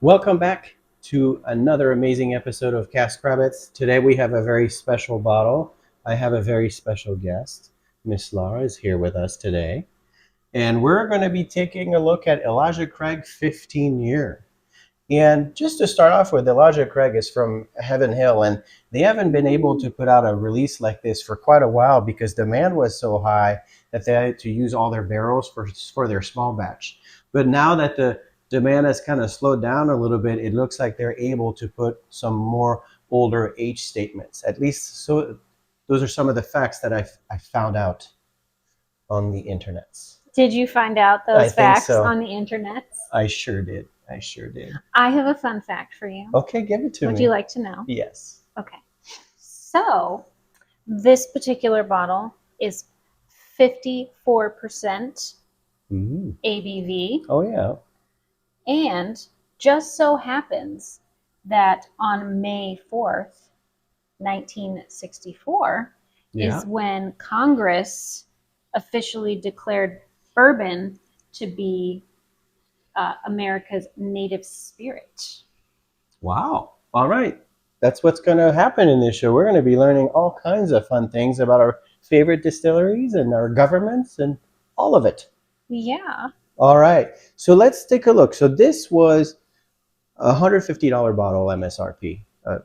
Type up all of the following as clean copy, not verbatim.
Welcome back to another amazing episode of Caskrabbits. Today we have a very special bottle. I have a very special guest. Miss Laura is here with us today. And we're going to be taking a look at Elijah Craig 15 Year. And just to start off with, Elijah Craig is from Heaven Hill, and they haven't been able to put out a release like this for quite a while because demand was so high that they had to use all their barrels for their small batch. But now that the demand has kind of slowed down a little bit, it looks like they're able to put some more older age statements. At least, so those are some of the facts that I found out on the internet. Did you find out those facts on the internet? I sure did. I have a fun fact for you. Okay, give it to me. Would you like to know? Yes. Okay. So, this particular bottle is 54% ABV. Oh, yeah. And just so happens that on May 4th, 1964, is when Congress officially declared bourbon to be America's native spirit. Wow. All right. That's what's going to happen in this show. We're going to be learning all kinds of fun things about our favorite distilleries and our governments and all of it. Yeah. All right. So let's take a look. So this was a $150 bottle MSRP.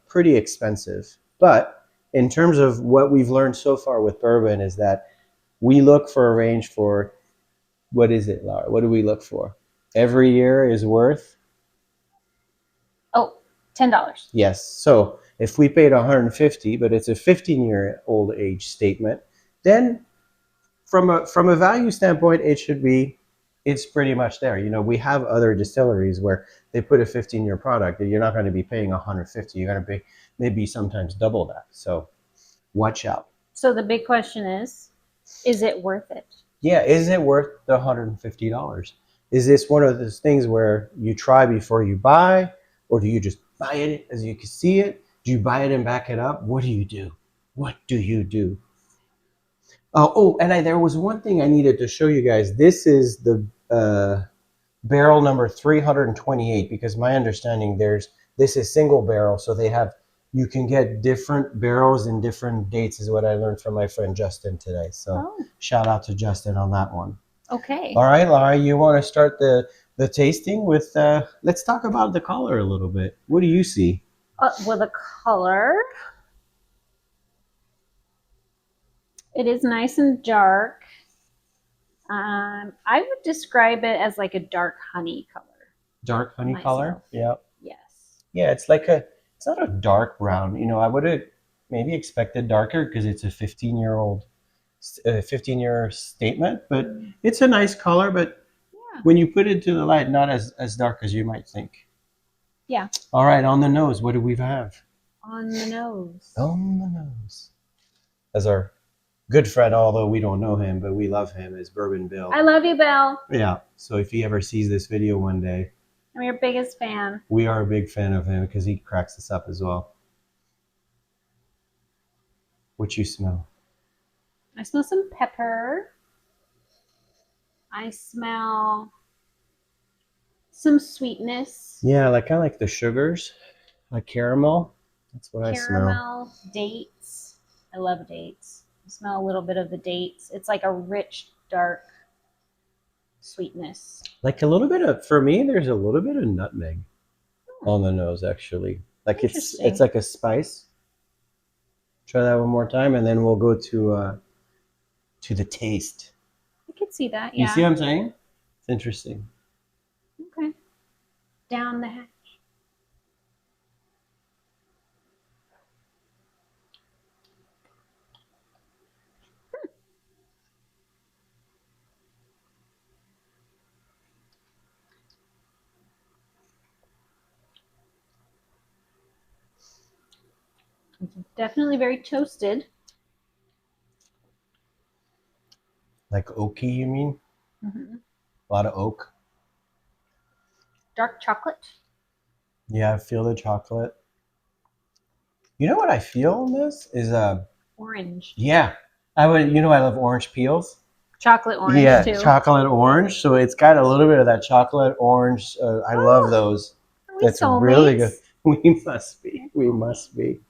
Pretty expensive. But in terms of what we've learned so far with bourbon is that we look for a range for, what is it, Laura? What do we look for? Every year is worth? Oh, $10. Yes. So if we paid $150, but it's a 15-year-old age statement, then from a value standpoint, it's pretty much there. You know, we have other distilleries where they put a 15-year product and you're not going to be paying $150. You're going to pay maybe sometimes double that. So watch out. So the big question is it worth it? Yeah, is it worth the $150? Is this one of those things where you try before you buy, or do you just buy it as you can see it? Do you buy it and back it up? What do you do? What do you do? And there was one thing I needed to show you guys. This is the barrel number 328, because my understanding this is single barrel, so you can get different barrels in different dates is what I learned from my friend Justin today. So shout out to Justin on that one. Okay. All right, Laura, you want to start the tasting with, let's talk about the color a little bit. What do you see? Well, the color, it is nice and dark. I would describe it as like a dark honey color. Dark honey color? Yeah. Yes. Yeah, it's not a dark brown. You know, I would have maybe expected darker because it's a 15-year statement, but it's a nice color, but when you put it to the light, not as dark as you might think. Yeah. All right, on the nose, what do we have? On the nose. On the nose. As our good friend, although we don't know him, but we love him, is Bourbon Bill. I love you, Bill. Yeah, so if he ever sees this video one day, I'm your biggest fan. We are a big fan of him because he cracks us up as well. What you smell? I smell some pepper. I smell some sweetness. Yeah, kind of like the sugars, like caramel. That's what I smell. Caramel, dates. I love dates. I smell a little bit of the dates. It's like a rich, dark sweetness. Like a little bit of, for me, there's a little bit of nutmeg on the nose, actually. Like it's like a spice. Try that one more time, and then we'll go to the taste. I can see that, yeah. You see what I'm saying? It's interesting. Okay. Down the hatch. It's definitely very toasted. Like oaky, you mean? Mm-hmm. A lot of oak. Dark chocolate. Yeah, I feel the chocolate. You know what I feel in this is orange. Yeah, I love orange peels. Chocolate orange too. Yeah, chocolate orange. So it's got a little bit of that chocolate orange. I love those. I we It's soulmates? really good. We must be. We must be.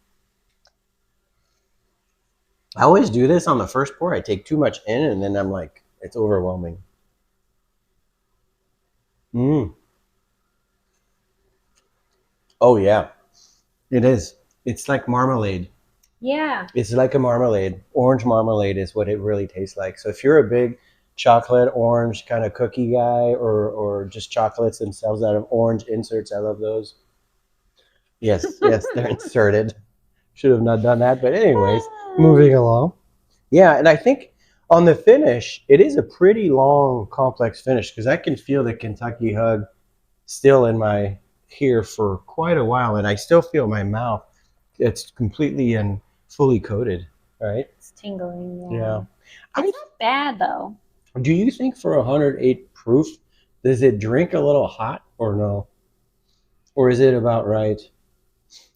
I always do this on the first pour. I take too much in, and then I'm like, it's overwhelming. Mm. Oh yeah, it is. It's like marmalade. Yeah. It's like a marmalade. Orange marmalade is what it really tastes like. So if you're a big chocolate orange kind of cookie guy, or just chocolates themselves out of orange inserts, I love those. Yes, yes, they're inserted. Should have not done that, but anyways, moving along. Yeah, and I think on the finish, it is a pretty long, complex finish because I can feel the Kentucky hug still in my here for quite a while, and I still feel my mouth. It's completely and fully coated, right? It's tingling. Yeah. It's not bad though. Do you think for 108 proof, does it drink a little hot or no? Or is it about right?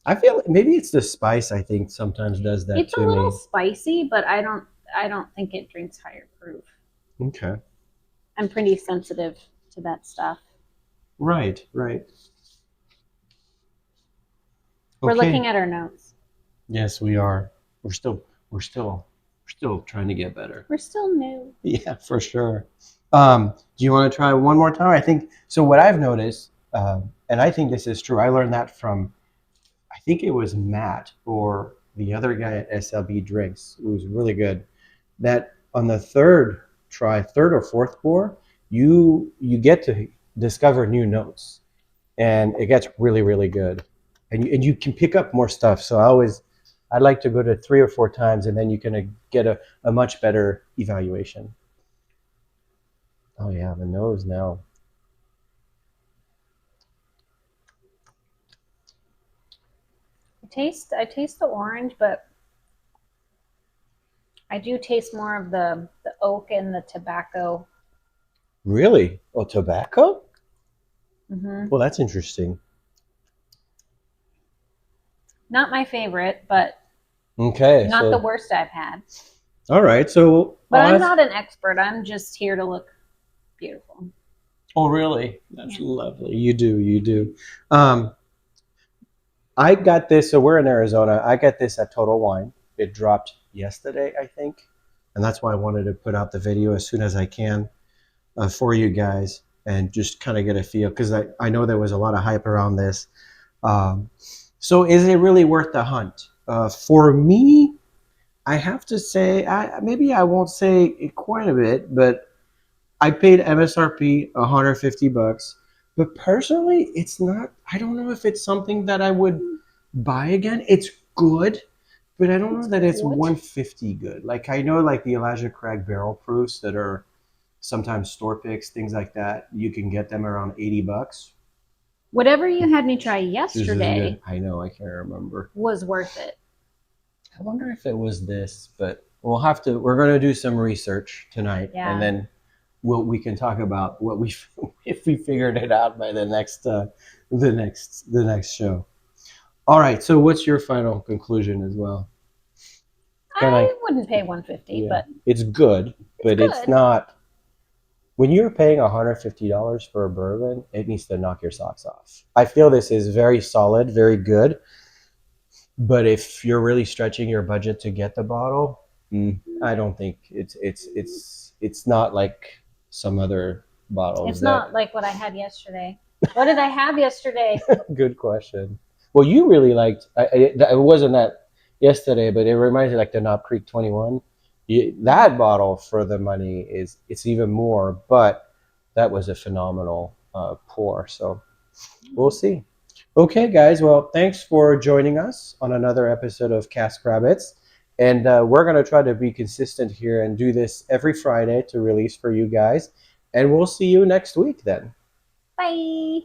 I feel maybe it's the spice. I think sometimes does that It's to a little me. spicy, but I don't think it drinks higher proof. Okay. I'm pretty sensitive to that stuff. Right. Right. We're Okay. looking at our notes. Yes, we are. We're still. We're still. We're still trying to get better. We're still new. Yeah, for sure. Do you want to try one more time? I think so. What I've noticed, and I think this is true. I learned that from, I think it was Matt or the other guy at SLB Drinks, who was really good. That on the third try, third or fourth pour, you get to discover new notes, and it gets really really good, and you can pick up more stuff. So I'd like to go to 3 or 4 times, and then you can get a much better evaluation. Oh yeah, the nose now. I taste the orange, but I do taste more of the oak and the tobacco. Really? Oh, tobacco? Mm-hmm. Well, that's interesting. Not my favorite, but Okay, not the so worst I've had. all right, so But I'm not an expert. I'm just here to look beautiful. oh, really? That's Yeah. lovely. You do, you do. Um, I got this. So we're in Arizona. I got this at Total Wine. It dropped yesterday, I think, and that's why I wanted to put out the video as soon as I can for you guys and just kind of get a feel because I know there was a lot of hype around this. Um, so is it really worth the hunt? For me, I have to say, maybe I won't say quite a bit, but I paid MSRP $150. But personally, it's not. I don't know if it's something that I would buy again. It's good, but I don't know that it's good. 150 good. Like I know, like the Elijah Craig barrel proofs that are sometimes store picks, things like that. You can get them around $80. Whatever you had me try This is yesterday good. I know. I can't remember. was worth it. I wonder if it was this, but we'll have to. We're going to do some research tonight, Yeah. and then we can talk about what we if we figured it out by the next show. All right. So, what's your final conclusion as well? I wouldn't pay 150, Yeah, but it's good, but it's good. not. When you're paying $150 for a bourbon, it needs to knock your socks off. I feel this is very solid, very good. But if you're really stretching your budget to get the bottle, I don't think it's not like some other bottles. It's not like what I had yesterday. What did I have yesterday? Good question. Well, you really liked. It wasn't that yesterday, but it reminds me like the Knob Creek 21. That bottle for the money it's even more, but that was a phenomenal pour. So we'll see. Okay, guys. Well, thanks for joining us on another episode of Cask Rabbits. And we're going to try to be consistent here and do this every Friday to release for you guys. And we'll see you next week then. Bye.